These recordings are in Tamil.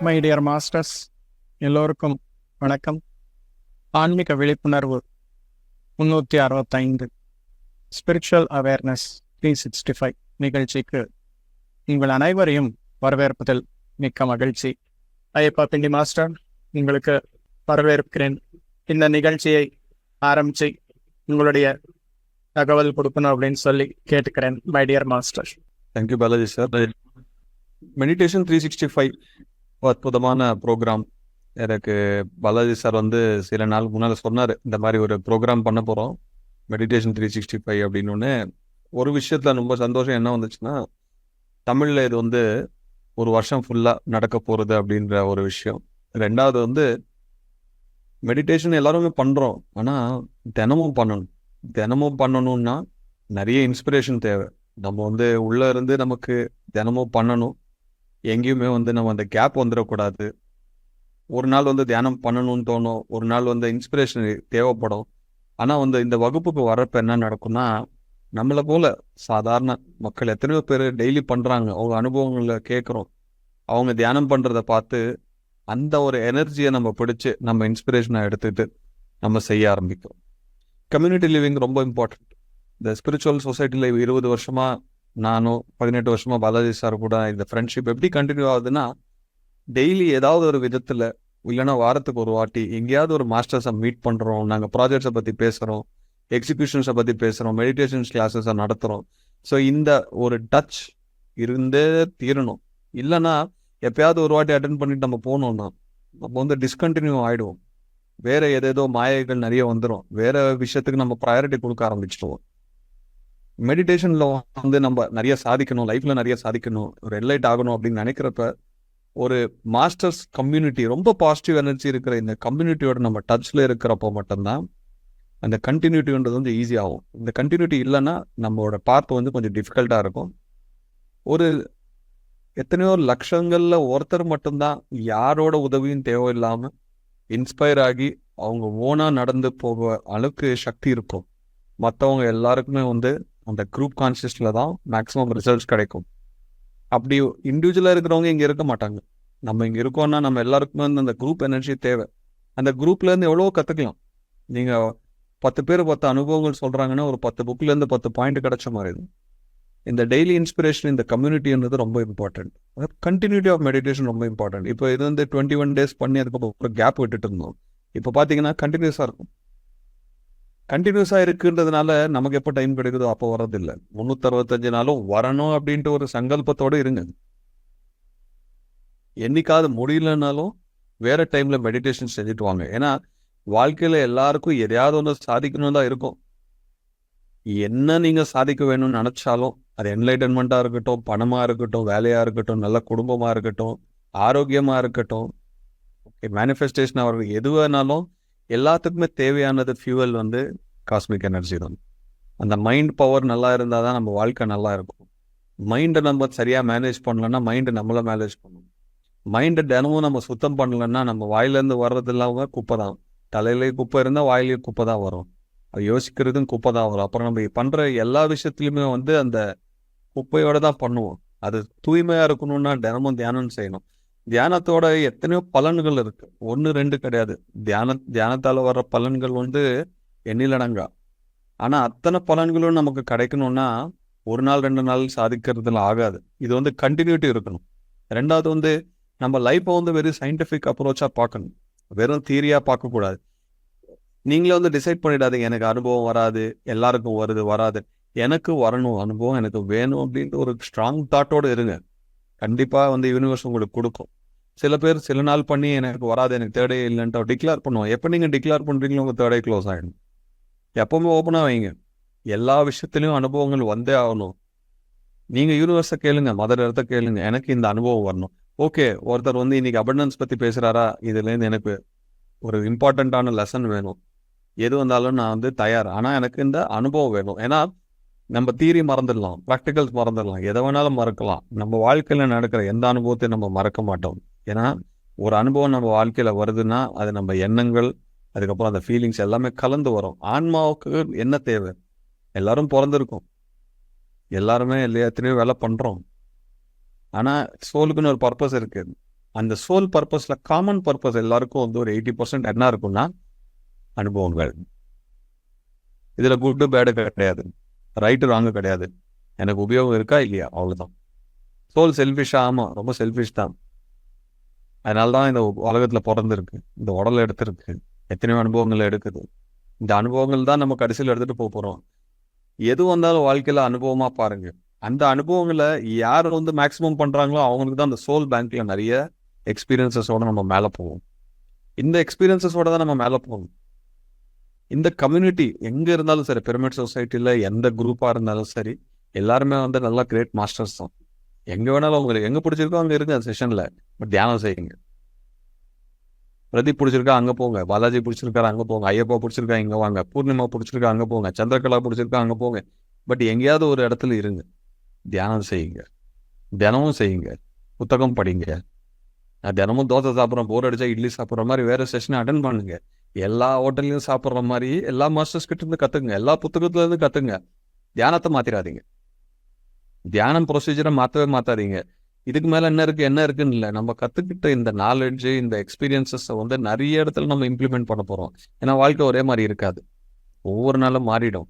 மை டியர் மாஸ்டர்ஸ், எல்லோருக்கும் வணக்கம். ஆன்மீக விழிப்புணர்வு 365 ஸ்பிரிச்சுவல் அவேர்னஸ் 365 நிகழ்ச்சிக்கு உங்கள் அனைவரையும் வரவேற்பதில் மிக்க மகிழ்ச்சி. ஐயப்பா பிண்டி மாஸ்டர், உங்களுக்கு வரவேற்கிறேன். இந்த நிகழ்ச்சியை ஆரம்பித்து உங்களுடைய தகவல் கொடுக்கணும் அப்படின்னு சொல்லி கேட்டுக்கிறேன். My dear master. Thank you Balaji sir. Meditation 365 அற்புதமான ப்ரோக்ராம். எனக்கு பாலாஜி சார் சில நாள் முன்னால் சொன்னார், இந்த மாதிரி ஒரு ப்ரோக்ராம் பண்ண போகிறோம் மெடிடேஷன் 365 அப்படின்னு. ஒரு விஷயத்தில் ரொம்ப சந்தோஷம் என்ன வந்துச்சுன்னா, தமிழில் இது ஒரு வருஷம் ஃபுல்லாக நடக்க போகிறது அப்படின்ற ஒரு விஷயம். ரெண்டாவது மெடிடேஷன் எல்லாருமே பண்ணுறோம், ஆனால் தினமும் பண்ணணும்னா நிறைய இன்ஸ்பிரேஷன் தேவை. நம்ம உள்ளே இருந்து நமக்கு தினமும் பண்ணணும். எங்கேயுமே நம்ம அந்த கேப் வந்துடக்கூடாது. ஒரு நாள் தியானம் பண்ணணும்னு தோணும், ஒரு நாள் இன்ஸ்பிரேஷன் தேவைப்படும். ஆனால் இந்த வகுப்புக்கு வரப்போ என்ன நடக்கும்னா, நம்மளை போல சாதாரண மக்கள் எத்தனையோ பேர் டெய்லி பண்ணுறாங்க. அவங்க அனுபவங்களை கேட்குறோம், அவங்க தியானம் பண்ணுறத பார்த்து அந்த ஒரு எனர்ஜியை நம்ம பிடிச்சி நம்ம இன்ஸ்பிரேஷனாக எடுத்துக்கிட்டு நம்ம செய்ய ஆரம்பிக்கிறோம். கம்யூனிட்டி லிவிங் ரொம்ப இம்பார்ட்டன்ட். இந்த ஸ்பிரிச்சுவல் சொசைட்டியில் 20 வருஷமாக நானும் 18 வருஷமாக பாலாஜி சார் கூட இந்த ஃப்ரெண்ட்ஷிப் எப்படி கண்டினியூ ஆகுதுன்னா, டெய்லி ஏதாவது ஒரு விதத்தில், இல்லைன்னா வாரத்துக்கு ஒரு வாட்டி எங்கேயாவது ஒரு மாஸ்டர்ஸை மீட் பண்ணுறோம். நாங்கள் ப்ராஜெக்ட்ஸை பற்றி பேசுகிறோம், எக்ஸிக்யூஷன்ஸை பற்றி பேசுகிறோம், மெடிடேஷன்ஸ் கிளாஸஸை நடத்துகிறோம். ஸோ இந்த ஒரு டச் இருந்தே தீரணும். இல்லைன்னா எப்பயாவது ஒரு வாட்டி அட்டென்ட் பண்ணிட்டு நம்ம போனோம்னா நம்ம டிஸ்கண்டினியூ ஆகிடுவோம். வேறு ஏதேதோ மாயைகள் நிறைய வந்துடும், வேறு விஷயத்துக்கு நம்ம ப்ரையாரிட்டி கொடுக்க ஆரம்பிச்சிடுவோம். மெடிடேஷனில் நம்ம நிறைய சாதிக்கணும், லைஃப்பில் நிறைய சாதிக்கணும், ஒரு என்லைட் ஆகணும் அப்படின்னு நினைக்கிறப்ப ஒரு மாஸ்டர்ஸ் கம்யூனிட்டி, ரொம்ப பாசிட்டிவ் எனர்ஜி இருக்கிற இந்த கம்யூனிட்டியோட நம்ம டச்சில் இருக்கிறப்போ மட்டும்தான் அந்த கண்டினியூட்டின்றது ஈஸியாகும். இந்த கண்டினியூட்டி இல்லைன்னா நம்மளோட பார்ட் கொஞ்சம் டிஃபிகல்ட்டாக இருக்கும். ஒரு எத்தனையோ லட்சங்களில் ஒருத்தர் மட்டும்தான் யாரோட உதவியும் தேவையில்லாமல் இன்ஸ்பயர் ஆகி அவங்க ஓனாக நடந்து போக அளவுக்கு சக்தி இருக்கும். மற்றவங்க எல்லாருக்குமே அந்த குரூப் கான்சியஸில் தான் மேக்ஸிமம் ரிசல்ட்ஸ் கிடைக்கும். அப்படி இண்டிவிஜுவலாக இருக்கிறவங்க இங்கே இருக்க மாட்டாங்க. நம்ம இங்கே இருக்கோம்னா நம்ம எல்லாருக்குமே அந்த குரூப் எனர்ஜி தேவை. அந்த குரூப்லேருந்து எவ்வளோ கற்றுக்கலாம். நீங்கள் 10 பேர் 10 அனுபவங்கள் சொல்கிறாங்கன்னா ஒரு 10 புக்லேருந்து 10 பாயிண்ட் கிடைச்ச மாதிரி இது. இந்த டெய்லி இன்ஸ்பிரேஷன், இந்த கம்யூனிட்டின்றது ரொம்ப இம்பார்ட்டன்ட். கண்டினியூட்டி ஆஃப் மெடிடேஷன் ரொம்ப இம்பார்ட்டன்ட். இப்போ இது 21 டேஸ் பண்ணி அதுக்கப்புறம் கேப் விட்டுட்டு இருந்தோம். இப்போ பார்த்தீங்கன்னா கண்டினியூஸாக இருக்கும். கண்டினியூஸாக இருக்குன்றதுனால நமக்கு எப்போ டைம் கிடைக்குதோ அப்போ வர்றதில்லை. 365 நாளும் வரணும் அப்படின்ட்டு ஒரு சங்கல்பத்தோடு இருங்க. என்னைக்காவது முடியலனாலும் வேற டைமில் மெடிடேஷன் செஞ்சுட்டு வாங்க. ஏன்னா வாழ்க்கையில் எல்லாருக்கும் எதையாவது சாதிக்கணும் தான் இருக்கும். என்ன நீங்கள் சாதிக்க வேணும்னு நினச்சாலும், அது என்லைட்டன்மெண்ட்டாக இருக்கட்டும், பணமாக இருக்கட்டும், வேலையாக இருக்கட்டும், நல்ல குடும்பமாக இருக்கட்டும், ஆரோக்கியமாக இருக்கட்டும், மேனிஃபெஸ்டேஷனாக இருக்கட்டும், எது வேணாலும் எல்லாத்துக்குமே தேவையானது ஃபியூவல் காஸ்மிக் எனர்ஜி தான். அந்த மைண்ட் பவர் நல்லா இருந்தால் தான் நம்ம வாழ்க்கை நல்லா இருக்கும். மைண்டை நம்ம சரியாக மேனேஜ் பண்ணலன்னா மைண்டை நம்மளை மேனேஜ் பண்ணணும். மைண்டை தினமும் நம்ம சுத்தம் பண்ணலன்னா நம்ம வாயிலேருந்து வர்றது இல்லாமல் குப்பை தான். தலையிலே குப்பை இருந்தால் வாயிலே குப்பை தான் வரும். அது யோசிக்கிறதும் குப்பை தான் வரும். அப்புறம் நம்ம பண்ணுற எல்லா விஷயத்துலையுமே அந்த குப்பையோடு தான் பண்ணுவோம். அது தூய்மையாக இருக்கணும்னா தினமும் தியானம் செய்யணும். தியானத்தோட எத்தனையோ பலன்கள் இருக்கு, 1 2 கிடையாது. தியானத்தால் வர்ற பலன்கள் எண்ணிலடங்கா. ஆனால் அத்தனை பலன்களும் நமக்கு கிடைக்கணும்னா ஒரு நாள் 2 நாள் சாதிக்கிறதுல ஆகாது. இது கண்டினியூட்டி இருக்கணும். ரெண்டாவது நம்ம லைஃப்பை வெறும் சயின்டிஃபிக் அப்ரோச்சாக பார்க்கணும், வெறும் தியரியாக பார்க்கக்கூடாது. நீங்களே டிசைட் பண்ணிடாதீங்க, எனக்கு அனுபவம் வராது, எல்லாருக்கும் வராது. எனக்கு வரணும் அனுபவம், எனக்கு வேணும் அப்படின்ட்டு ஒரு ஸ்ட்ராங் தாட்டோடு இருங்க. கண்டிப்பாக யூனிவர்ஸ் உங்களுக்கு கொடுக்கும். சில பேர் சில நாள் பண்ணி எனக்கு வராது, எனக்கு தேர்டே இல்லைன்ட்டு டிக்ளேர் பண்ணுவோம். எப்போ நீங்கள் டிக்ளேர் பண்ணுறீங்களோ உங்கள் தேர்டே க்ளோஸ் ஆகிடும். எப்போவுமே ஓப்பனாக வைங்க. எல்லா விஷயத்துலையும் அனுபவங்கள் வந்தே ஆகணும். நீங்கள் யூனிவர்ஸை கேளுங்க, மதர் இடத்த கேளுங்க, எனக்கு இந்த அனுபவம் வரணும். ஓகே, ஒருத்தர் இன்னைக்கு அபண்டன்ஸ் பற்றி பேசுகிறாரா, இதுலேருந்து எனக்கு ஒரு இம்பார்ட்டண்ட்டான லெசன் வேணும், எது வந்தாலும் நான் தயார். ஆனால் எனக்கு இந்த அனுபவம் வேணும். ஏன்னா நம்ம தியரி மறந்துடலாம், ப்ராக்டிகல்ஸ் மறந்துடலாம், எதை வேணாலும் மறக்கலாம். நம்ம வாழ்க்கையில் நடக்கிற எந்த அனுபவத்தையும் நம்ம மறக்க மாட்டோம். ஏன்னா ஒரு அனுபவம் நம்ம வாழ்க்கையில் வருதுன்னா அது நம்ம எண்ணங்கள், அதுக்கப்புறம் அந்த ஃபீலிங்ஸ் எல்லாமே கலந்து வரும். ஆன்மாவுக்கு என்ன தேவை? எல்லாரும் பிறந்திருக்கோம், எல்லாருமே எத்தனையோ வேலை பண்ணுறோம். ஆனால் சோலுக்குன்னு ஒரு பர்பஸ் இருக்குது. அந்த சோல் பர்பஸில் காமன் பர்பஸ் எல்லாருக்கும் வந்து ஒரு 80% என்ன இருக்குன்னா அனுபவங்கள். இதில் குட்டு பேடு கிடையாது, ரைட்டு ராங்கு கிடையாது, எனக்கு உபயோகம் இருக்கா இல்லையா, அவ்வளோதான். சோல் செல்ஃபிஷா? ஆமாம், ரொம்ப செல்ஃபிஷ் தான். அதனால தான் இந்த உலகத்தில் பிறந்திருக்கு, இந்த உடலை எடுத்துருக்கு, எத்தனையோ அனுபவங்களை எடுக்குது. இந்த அனுபவங்கள் தான் நம்ம கடைசியில் எடுத்துகிட்டு போக போகிறோம். எது வந்தாலும் வாழ்க்கையில் அனுபவமாக பாருங்க. அந்த அனுபவங்களை யார் வந்து மேக்ஸிமம் பண்ணுறாங்களோ அவங்களுக்கு தான் அந்த சோல் பேங்க்கில் நிறைய எக்ஸ்பீரியன்ஸஸோட நம்ம மேலே போவோம். இந்த எக்ஸ்பீரியன்ஸஸோட தான் நம்ம மேலே போகணும். இந்த கம்யூனிட்டி எங்கே இருந்தாலும் சரி, பிரமிட் சொசைட்டியில் எந்த குரூப்பாக இருந்தாலும் சரி, எல்லாருமே வந்து நல்லா கிரேட் மாஸ்டர்ஸ் தான். எங்கே வேணாலும் உங்களுக்கு எங்கே பிடிச்சிருக்கோ அங்கே இருங்க செஷனில், பட் தியானம் செய்யுங்க. பிரதீப் பிடிச்சிருக்கா அங்கே போங்க, பாலாஜி பிடிச்சிருக்காரு அங்கே போங்க, ஐயப்பா பிடிச்சிருக்கா இங்கே வாங்க, பூர்ணிமா பிடிச்சிருக்கா அங்கே போங்க, சந்திரகலா பிடிச்சிருக்கா அங்கே போங்க. பட் எங்கேயாவது ஒரு இடத்துல இருங்க, தியானம் செய்யுங்க, தினமும் செய்யுங்க, புத்தகம் படிங்க. நான் தினமும் தோசை சாப்பிட்றேன், போர் அடிச்சா இட்லி சாப்பிட்ற மாதிரி வேறு செஷனை அட்டன் பண்ணுங்க. எல்லா ஹோட்டல்லையும் சாப்பிட்ற மாதிரி எல்லா மாஸ்டர்ஸ் கிட்ட இருந்து கற்றுங்க, எல்லா புத்தகத்துலேருந்து கற்றுங்க. தியானத்தை மாற்றிடாதீங்க, தியானம் ப்ரொசீஜரை மாற்றாதீங்க. இதுக்கு மேலே என்ன இருக்குன்னு இல்லை, நம்ம கற்றுக்கிட்ட இந்த நாலேஜு, இந்த எக்ஸ்பீரியன்ஸஸை வந்து நிறைய இடத்துல நம்ம இம்ப்ளிமெண்ட் பண்ண போகிறோம். ஏன்னா வாழ்க்கை ஒரே மாதிரி இருக்காது, ஒவ்வொரு நாளும் மாறிடும்.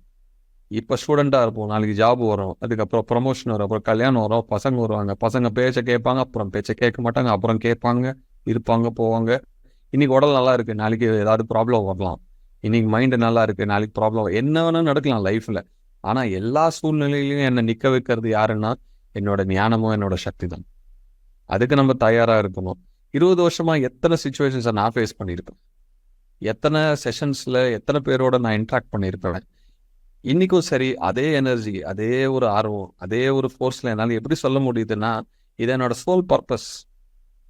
இப்போ ஸ்டூடெண்ட்டாக இருப்போம், நாளைக்கு ஜாப் வரும், அதுக்கப்புறம் ப்ரமோஷன் வரும், அப்புறம் கல்யாணம் வரும், பசங்க வருவாங்க, பசங்க பேச்சை கேட்பாங்க, அப்புறம் பேச்சை கேட்க மாட்டாங்க, அப்புறம் கேட்பாங்க, இருப்பாங்க, போவாங்க. இன்னைக்கு உடல் நல்லா இருக்குது, நாளைக்கு ஏதாவது ப்ராப்ளம் வரலாம். இன்னைக்கு மைண்டு நல்லா இருக்குது, நாளைக்கு ப்ராப்ளம், என்ன வேணால் நடக்கலாம் லைஃப்பில். ஆனால் எல்லா சூழ்நிலையிலையும் என்னை நிற்க வைக்கிறது யாருன்னா என்னோட ஞானமும் என்னோட சக்தி தான். அதுக்கு நம்ம தயாராக இருக்கணும். 20 வருஷமாக எத்தனை சுச்சுவேஷன்ஸை நான் ஃபேஸ் பண்ணியிருப்பேன், எத்தனை செஷன்ஸில் எத்தனை பேரோட நான் இன்ட்ராக்ட் பண்ணியிருப்பேன். இன்றைக்கும் சரி, அதே எனர்ஜி, அதே ஒரு ஆர்வம், அதே ஒரு ஃபோர்ஸில் என்னால் எப்படி சொல்ல முடியுதுன்னா, இது என்னோட சோல் பர்பஸ்.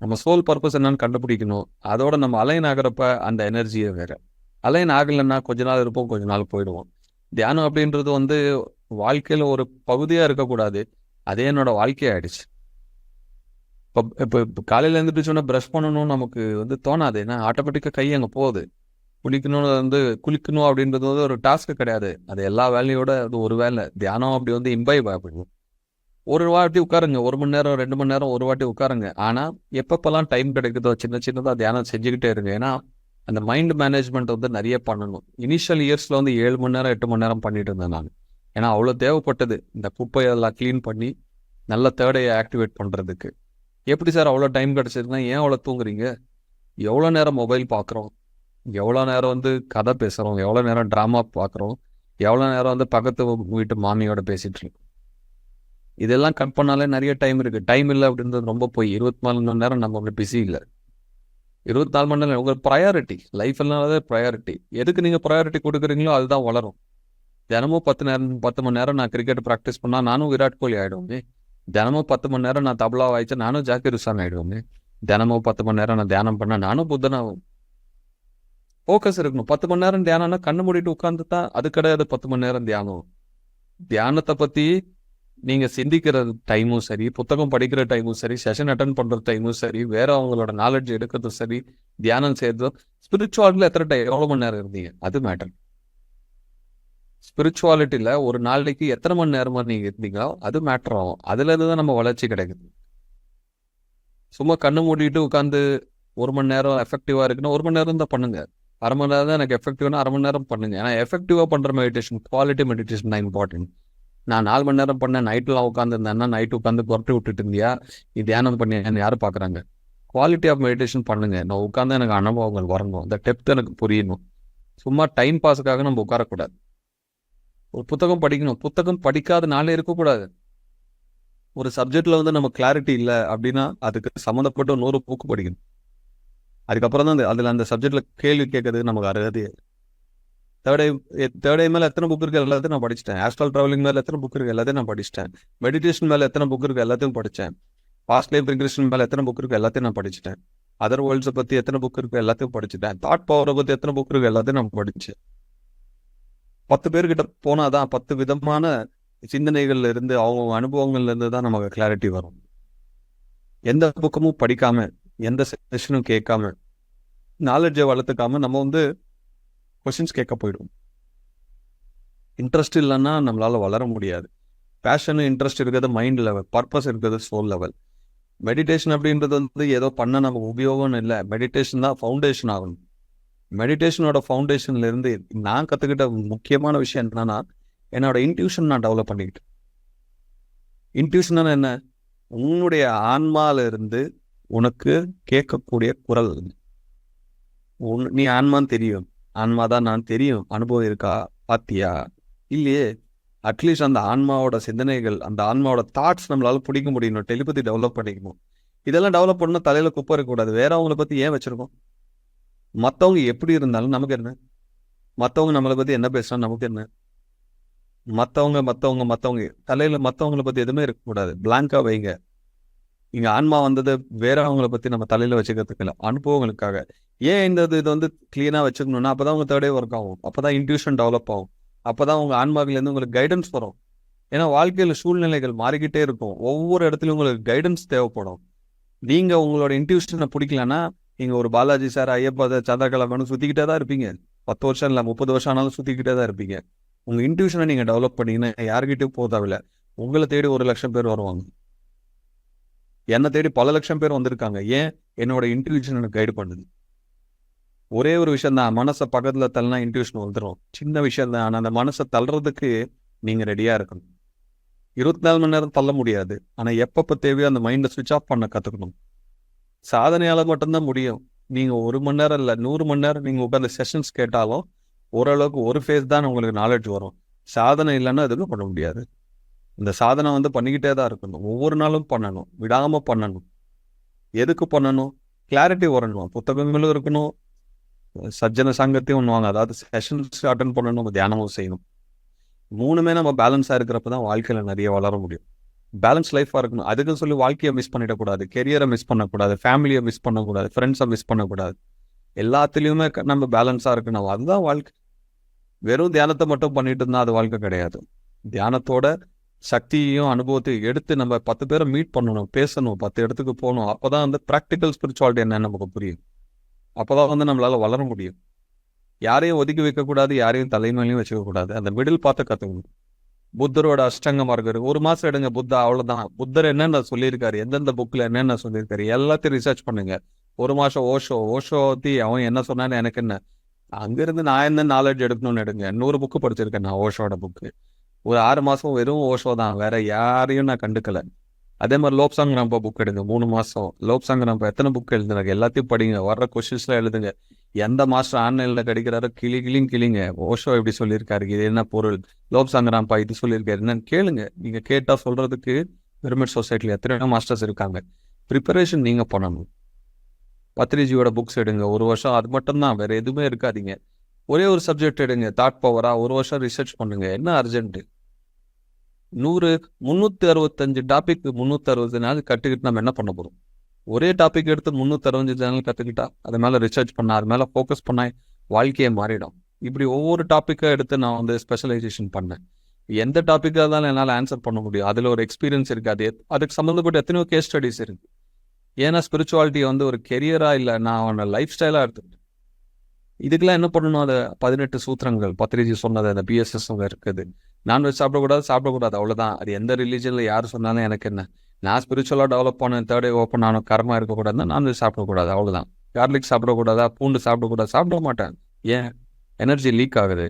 நம்ம சோல் பர்பஸ் என்னன்னு கண்டுபிடிக்கணும். அதோட நம்ம அலைன் ஆகிறப்ப அந்த எனர்ஜியே வேறு. அலைன் ஆகலைன்னா கொஞ்ச நாள் இருப்போம், கொஞ்ச நாள் போயிடுவோம். தியானம் அப்படின்றது வந்து வாழ்க்கையில் ஒரு பகுதியாக இருக்கக்கூடாது, அதே என்னோட வாழ்க்கையாகிடுச்சு. இப்போ காலையில் எழுந்துட்டுச்சோன்னா ப்ரஷ் பண்ணணும் நமக்கு வந்து தோணாது, ஏன்னா ஆட்டோமேட்டிக்காக கை அங்கே போகுது. குளிக்கணும் அப்படின்றது வந்து ஒரு டாஸ்க்கு கிடையாது, அது எல்லா வேலையோட அது ஒரு வேலை. தியானம் அப்படி வந்து இம்பைவ் ஆகிடும். ஒரு வாட்டி உட்காருங்க, 1 மணி நேரம் 2 மணி நேரம் ஒரு வாட்டி உட்காருங்க. ஆனால் எப்பப்பெல்லாம் டைம் கிடைக்குதோ சின்னதாக தியானம் செஞ்சுக்கிட்டே இருங்க. ஏன்னா அந்த மைண்ட் மேனேஜ்மெண்ட் வந்து நிறைய பண்ணணும். இனிஷியல் இயர்ஸில் வந்து 7 மணி நேரம் 8 மணி நேரம் பண்ணிட்டு இருந்தேன் நான். ஏன்னா அவ்வளோ தேவைப்பட்டது இந்த குப்பையெல்லாம் க்ளீன் பண்ணி நல்ல தேர்ட் ஐயை ஆக்டிவேட் பண்ணுறதுக்கு. எப்படி சார் அவ்வளோ டைம் கிடச்சிருக்குன்னா, ஏன் அவ்வளோ தூங்குறீங்க? எவ்வளோ நேரம் மொபைல் பார்க்குறோம், எவ்வளோ நேரம் வந்து கதை பேசுகிறோம், எவ்வளோ நேரம் ட்ராமா பார்க்குறோம், எவ்வளோ நேரம் வந்து பக்கத்து வீட்டு மாமியோட பேசிகிட்டு இருக்கோம். இதெல்லாம் கட் பண்ணாலே நிறைய டைம் இருக்குது. டைம் இல்லை அப்படின்றது ரொம்ப போய் 24 மணி நேரம் நம்ம அப்படி பிஸி இல்லை. 24 மணி நேரம் உங்கள் ப்ரையாரிட்டி, லைஃப் எல்லாமே ப்ரையாரிட்டி. எதுக்கு நீங்கள் ப்ரையாரிட்டி கொடுக்குறீங்களோ அதுதான் வளரும். தினமும் 10 மணி நேரம் நான் கிரிக்கெட் ப்ராக்டிஸ் பண்ணால் நானும் விராட் கோலி ஆகிடுவோமே. தினமும் 10 மணி நேரம் நான் தபலா வாய்ச்சா நானும் ஜாக்கிர் ஹுசேன் ஆகிடுவோமே. தினமும் 10 மணி நேரம் நான் தியானம் பண்ணால் நானும் புத்தனாகும். ஃபோக்கஸ் இருக்கணும். 10 மணி நேரம் தியானம்னா கண்ணு மூடிட்டு உட்காந்து தான், அது கிடையாது 10 மணி நேரம் தியானம். தியானத்தை பற்றி நீங்கள் சிந்திக்கிற டைமும் சரி, புத்தகம் படிக்கிற டைமும் சரி, செஷன் அட்டன் பண்ணுற டைமும் சரி, வேற அவங்களோட நாலேஜ் எடுக்கிறதும் சரி, தியானம் செய்யறதும். ஸ்பிரிச்சுவாலிட்டியில் எவ்வளோ மணி நேரம் இருந்தீங்க அது மேட்டர். ஸ்பிரிச்சுவாலிட்டியில் ஒரு நாளைக்கு எத்தனை மணி நேரமா நீங்கள் இருந்தீங்களோ அது மேட்டர் ஆகும். அதுலேருந்து தான் நம்ம வளர்ச்சி கிடைக்குது. சும்மா கண்ணு மூடிட்டு உட்காந்து 1 மணி நேரம் எஃபெக்டிவாக இருக்குன்னா 1 மணி நேரம் தான் பண்ணுங்க. அரை மணி நேரம் தான் எனக்கு எஃபெக்டிவ்னா அரை மணி நேரம் பண்ணுங்க. ஏன்னா எஃபெக்டிவாக பண்ணுற மெடிடேஷன், குவாலிட்டி மெடிடேஷன் தான் இம்பார்ட்டன்ட். நான் 4 மணி நேரம் பண்ணேன், நைட்லாம் உட்காந்துருந்தேன்னா நைட்டு உட்காந்து புரட்டி விட்டுட்டு இருந்தியா, இது தியானம் பண்ணி யாரும் பார்க்குறாங்க? குவாலிட்டி ஆஃப் மெடிடேஷன் பண்ணுங்க. நான் உட்காந்து எனக்கு அனுபவங்கள் வரணும், அந்த டெப்த் எனக்கு புரியணும். சும்மா டைம் பாஸுக்காக நம்ம உட்காரக்கூடாது. ஒரு புத்தகம் படிக்கணும், புத்தகம் படிக்காத நாளே இருக்கக்கூடாது. ஒரு சப்ஜெக்டில் வந்து நம்ம கிளாரிட்டி இல்லை அப்படின்னா அதுக்கு சம்மந்தப்பட்ட 100 புக்கு படிக்கணும். அதுக்கப்புறம் தான் அதில் அந்த சப்ஜெக்டில் கேள்வி கேட்கறதுக்கு நமக்கு அருகதையே. தேர்ட் ஐ மேலே எத்தனை புக் இருக்குது எல்லாத்தையும் நான் படிச்சிட்டேன். ஆஸ்ட்ரல் ட்ராவலிங் மேலே எத்தனை புக் இருக்குது எல்லாத்தையும் நான் படிச்சிட்டேன். மெடிடேஷன் மேலே எத்தனை புக் இருக்குது எல்லாத்தையும் படித்தேன். பாஸ்ட் லைஃப் ரிக்ரெஷன் மேலே எத்தனை புக் இருக்குது எல்லாத்தையும் நான் படிச்சிட்டேன். அதர் வேர்ல்ட்ஸை பற்றி எத்தனை புக் இருக்குது எல்லாத்தையும் படிச்சுட்டேன். தாட் பவரை பற்றி எத்தனை புக் இருக்குது எல்லாத்தையும் நான் படித்தேன். 10 பேர்கிட்ட போனால் தான் 10 விதமான சிந்தனைகள்ல இருந்து, அவங்க அனுபவங்கள்ல இருந்து தான் நமக்கு கிளாரிட்டி வரும். எந்த புக்கமும் படிக்காம, எந்த செஷனும் கேட்காம, நாலேஜை வளர்த்துக்காம நம்ம வந்து கொஷின்ஸ் கேட்க போயிடுவோம். இன்ட்ரெஸ்ட் இல்லைன்னா நம்மளால வளர முடியாது. பேஷன் இன்ட்ரெஸ்ட் இருக்கிறது மைண்ட் லெவல், பர்பஸ் இருக்கிறது சோல் லெவல். மெடிடேஷன் அப்படின்றது வந்து ஏதோ பண்ண நமக்கு உபயோகம்னு இல்லை. மெடிடேஷன் தான் ஃபவுண்டேஷன் ஆகணும். மெடிடேஷனோட ஃபவுண்டேஷன்ல இருந்து நான் கற்றுக்கிட்ட முக்கியமான விஷயம் என்னன்னா, என்னோட இன்ட்யூஷன் நான் டெவலப் பண்ணிக்கிட்டேன். இன்ட்யூஷன் என்ன? உன்னுடைய ஆன்மால இருந்து உனக்கு கேட்கக்கூடிய குரல். நீ ஆன்மான்னு தெரியும், ஆன்மா தான் நான் தெரியும், அனுபவம் இருக்கா, பாத்தியா? இல்லையே. அட்லீஸ்ட் அந்த ஆன்மாவோட சிந்தனைகள், அந்த ஆன்மாவோட தாட்ஸ் நம்மளால பிடிக்க முடியணும், டெலிபதி டெவலப் பண்ணிக்கணும். இதெல்லாம் டெவலப் பண்ணால் தலையில குப்பை இருக்கக்கூடாது. வேற அவங்கள பத்தி ஏன் வச்சிருக்கோம்? மற்றவங்க எப்படி இருந்தாலும் நமக்கு என்ன? மற்றவங்க நம்மளை பத்தி என்ன பேசுனா நமக்கு என்ன? மற்றவங்க தலையில மற்றவங்கள பத்தி எதுவுமே இருக்கக்கூடாது. பிளாங்கா வைங்க. இங்க ஆன்மா வந்தது வேற அவங்கள பத்தி நம்ம தலையில வச்சுக்கிறதுக்கு இல்லை, அனுபவங்களுக்காக. ஏன் இது வந்து கிளீனா வச்சுக்கணும்னா அப்பதான் உங்க தேர்டே ஒர்க் ஆகும், அப்பதான் இன்ட்யூஷன் டெவலப் ஆகும், அப்பதான் உங்க ஆன்மாவிலேருந்து உங்களுக்கு கைடன்ஸ் வரும். ஏன்னா வாழ்க்கையில சூழ்நிலைகள் மாறிக்கிட்டே இருக்கும், ஒவ்வொரு இடத்துலயும் உங்களுக்கு கைடன்ஸ் தேவைப்படும். நீங்க உங்களோட இன்ட்யூஷனை பிடிக்கலன்னா நீங்க ஒரு பாலாஜி சார், ஐயப்பா சார், சந்திரகலாமன்னு சுத்திக்கிட்டே தான் இருப்பீங்க. 10 வருஷம் இல்லை 30 வருஷம் ஆனாலும் சுத்திக்கிட்டே தான் இருப்பீங்க. உங்க இன்ட்யூஷனை நீங்க டெவலப் பண்ணீங்கன்னா யாருக்கிட்டையும் போதாவில்லை, உங்களை தேடி 1 லட்சம் பேர் வருவாங்க. என்னை தேடி பல லட்சம் பேர் வந்திருக்காங்க. ஏன்? என்னோட இன்ட்யூஷன் எனக்கு கைடு பண்ணுது. ஒரே ஒரு விஷயம் தான், மனசை பக்கத்துல தள்ளனா இன்ட்யூஷன் வந்துடும். சின்ன விஷயம் தான், ஆனால் அந்த மனசை தள்ளுறதுக்கு நீங்க ரெடியா இருக்கணும். 24 மணி நேரம் தள்ள முடியாது, ஆனா எப்பப்ப தேவையோ அந்த மைண்டை சுவிட்ச் ஆஃப் பண்ண கத்துக்கணும். சாதனையால மட்டும்தான் முடியும். நீங்க 1 மணி நேரம் இல்லை 100 மணி நேரம் நீங்க உட்கார்ந்து செஷன்ஸ் கேட்டாலும் ஓரளவுக்கு ஒரு ஃபேஸ் தான் உங்களுக்கு நாலேஜ் வரும். சாதனை இல்லைன்னா எதுவும் பண்ண முடியாது. இந்த சாதனை வந்து பண்ணிக்கிட்டே தான் இருக்கணும், ஒவ்வொரு நாளும் பண்ணணும், விடாம பண்ணணும். எதுக்கு பண்ணணும்? கிளாரிட்டி வரணும், புத்தகங்களும் இருக்கணும், சஜ்ஜன சங்கத்தையும் ஒண்ணுவாங்க, அதாவது செஷன்ஸ் அட்டன் பண்ணணும், நம்ம தியானமும் செய்யணும். 3மே நம்ம பேலன்ஸா இருக்கிறப்ப தான் வாழ்க்கையில நிறைய வளர முடியும். பேலன்ஸ் லைஃபா இருக்கணும். அதுக்குன்னு சொல்லி வாழ்க்கையை மிஸ் பண்ணிடக்கூடாது, கெரியரை மிஸ் பண்ணக்கூடாது, ஃபேமிலியை மிஸ் பண்ணக்கூடாது, ஃப்ரெண்ட்ஸை மிஸ் பண்ணக்கூடாது. எல்லாத்துலேயுமே நம்ம பேலன்ஸா இருக்கணும், அதுதான் வாழ்க்கை. வெறும் தியானத்தை மட்டும் பண்ணிட்டு இருந்தா அது வாழ்க்கை கிடையாது. தியானத்தோட சக்தியையும் அனுபவத்தையும் எடுத்து நம்ம 10 பேரை மீட் பண்ணணும், பேசணும், 10 இடத்துக்கு போகணும். அப்போதான் வந்து ப்ராக்டிக்கல் ஸ்பிரிச்சுவாலிட்டி என்னன்னு நமக்கு புரியும். அப்போதான் வந்து நம்மளால வளர முடியும். யாரையும் ஒதுக்கி வைக்கக்கூடாது, யாரையும் தலைமையிலையும் வச்சுக்கக்கூடாது. அந்த மிடில் பார்த்து கற்றுக்கணும். புத்தரோட அஷ்டங்க மார்க்கம் 1 மாசம் எடுங்க, புத்தா அவ்வளோதான். புத்தர் என்னென்ன சொல்லியிருக்காரு, எந்தெந்த புக்கில் என்னென்ன சொல்லியிருக்காரு எல்லாத்தையும் ரிசர்ச் பண்ணுங்க. 1 மாசம் ஓஷோ பத்தி அவன் என்ன சொன்னான்னு எனக்கு என்ன, அங்கிருந்து நான் என்ன நாலேஜ் எடுக்கணும்னு எடுங்க. 100 புக்கு படிச்சிருக்கேன் நான், ஓஷோட புக்கு. ஒரு 6 மாசம் வெறும் ஓஷோ தான், வேற யாரையும் நான் கண்டுக்கல. அதே மாதிரி லோப்சாங் ராம்பா புக் எடுங்க, 3 மாசம். லோப்சாங் ராம்பா எத்தனை புக் எழுதுனாங்க எல்லாத்தையும் படிங்க, வர்ற கொஸ்டின்ஸ்லாம் எழுதுங்க. எந்த மாஸ்டர் ஆன்லைன்ல கிடைக்கிறாரோ கிளிங்க. ஓஷோ எப்படி சொல்லியிருக்காரு, இது என்ன பொருள், லோப்சாங் ராம்பா இது சொல்லியிருக்காரு என்னன்னு கேளுங்க. நீங்க கேட்டா சொல்றதுக்கு பிரமிட் சொசைட்டில எத்தனை மாஸ்டர்ஸ் இருக்காங்க. ப்ரிப்பரேஷன் நீங்க பண்ணணும். பத்ரிஜியோட புக்ஸ் எடுங்க, 1 வருஷம் அது மட்டும்தான், வேற எதுவுமே இருக்காதீங்க. ஒரே ஒரு சப்ஜெக்ட் எடுங்க, தாட் பவரா 1 வருஷம் ரிசர்ச் பண்ணுங்க. என்ன அர்ஜென்ட்? 365 டாபிக் 360 நாள் கற்றுக்கிட்டு நம்ம என்ன பண்ண போறோம்? ஒரே டாபிக் எடுத்து 365 நாள் கற்றுக்கிட்டா, அது மேலே ரிசர்ச் பண்ண, அது மேலே ஃபோக்கஸ் பண்ண வாழ்க்கையை மாறிடும். இப்படி ஒவ்வொரு டாப்பிக்காக எடுத்து நான் வந்து ஸ்பெஷலைசேஷன் பண்ணேன். எந்த டாப்பிக்காக இருந்தாலும் என்னால் ஆன்சர் பண்ண முடியும். அதில் ஒரு எக்ஸ்பீரியன்ஸ் இருக்குது, அதுக்கு சம்மந்தப்பட்ட எத்தனையோ கேஸ் ஸ்டடிஸ் இருக்குது. ஏன்னா ஸ்பிரிச்சுவாலிட்டியை வந்து ஒரு கெரியராக இல்லை, நான் அவனோட லைஃப் ஸ்டைலாக எடுத்துக்கிட்டேன். இதுக்கெல்லாம் என்ன பண்ணணும்? அதை 18 சூத்திரங்கள் பத்ரிஜி சொன்னது, அந்த பிஎஸ்எஸ் இருக்குது. நான்வெஜ் சாப்பிடக்கூடாது அவ்வளோதான். அது எந்த ரிலீஜனில் யார் சொன்னாலும் எனக்கு என்ன. நான் ஸ்பிரிச்சுவலாக டெவலப் பண்ணேன், தேர்ட் ஐ ஓப்பன் ஆனும், கர்மா இருக்கக்கூடாதுன்னா நான்வெஜ் சாப்பிடக்கூடாது அவ்வளோதான். கார்லிக் சாப்பிடக்கூடாதா, பூண்டு சாப்பிடக்கூடாது, சாப்பிட மாட்டேன். ஏன்? எனர்ஜி லீக் ஆகுது.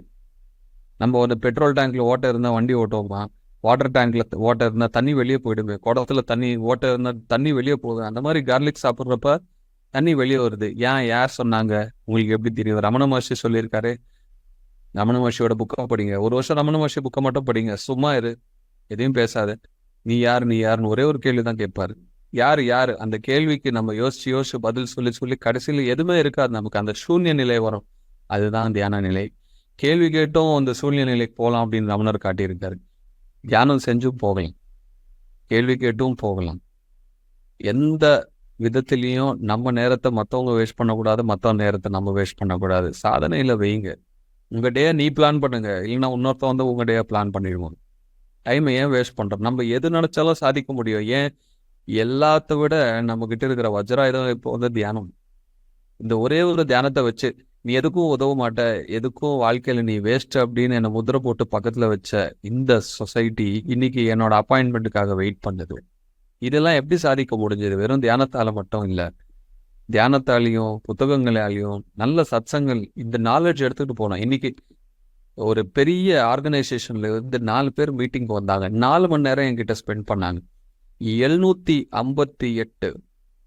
நம்ம ஒரு பெட்ரோல் டேங்க்ல ஓட்டை இருந்தால் வண்டி ஓட்டுவோமா? வாட்டர் டேங்க்ல ஓட்டை இருந்தால் தண்ணி வெளியே போயிடுமே, குடத்துல தண்ணி ஓட்டை இருந்தால் தண்ணி வெளியே போகுது. அந்த மாதிரி கார்லிக் சாப்பிட்றப்ப தண்ணி வெளியே வருது. யார் சொன்னாங்க? உங்களுக்கு எப்படி தெரியும்? ரமண மகர்ஷி சொல்லியிருக்காரு. ரமண மகர்ஷியோட புக்கை படிங்க, 1 வருஷம் ரமண மகர்ஷி புக்கை மட்டும் படிங்க. சும்மா இரு, எதையும் பேசாது. நீ யாருன்னு ஒரே ஒரு கேள்வி தான் கேட்பாரு. யாரு? அந்த கேள்விக்கு நம்ம யோசிச்சு பதில் சொல்லி கடைசியில் எதுவுமே இருக்காது. நமக்கு அந்த சூன்ய நிலை வரும். அதுதான் தியான நிலை. கேள்வி கேட்டும் அந்த சூன்ய நிலைக்கு போகலாம் அப்படின்னு ரமணர் காட்டியிருக்காரு. தியானம் செஞ்சும் போகலாம், கேள்வி கேட்டும் போகலாம். எந்த விதத்திலையும் நம்ம நேரத்தை மற்றவங்க வேஸ்ட் பண்ணக்கூடாது, மற்றவங்க நேரத்தை நம்ம வேஸ்ட் பண்ணக்கூடாது. சாதனையில் வைங்க. உங்க டே நீ பிளான் பண்ணுங்க, இல்லைன்னா இன்னொருத்த வந்து உங்க டே பிளான் பண்ணிடுவோம். டைமை ஏன் வேஸ்ட் பண்றோம்? நம்ம எது நினைச்சாலும் சாதிக்க முடியும். ஏன்? எல்லாத்த விட நம்ம கிட்ட இருக்கிற வஜ்ராயுதம் இப்போ வந்து தியானம். இந்த ஒரே ஒரு தியானத்தை வச்சு நீ எதுக்கும் உதவ மாட்ட, எதுக்கும் வாழ்க்கையில நீ வேஸ்ட் அப்படின்னு என்னை முத்திரை போட்டு பக்கத்துல வச்ச இந்த சொசைட்டி இன்னைக்கு என்னோட அப்பாயின்மெண்ட்டுக்காக வெயிட் பண்ணுது. இதெல்லாம் எப்படி சாதிக்க முடிஞ்சது? வெறும் தியானத்தால மட்டும் இல்ல. தியானத்தாலையும், புத்தகங்களாலையும், நல்ல சத்சங்கள் இந்த நாலேட்ஜ் எடுத்துட்டு போனோம். இன்னைக்கு ஒரு பெரிய ஆர்கனைசேஷன்ல இருந்து 4 பேர் மீட்டிங்க்கு வந்தாங்க. 4 மணி நேரம் என்கிட்ட ஸ்பெண்ட் பண்ணாங்க. 758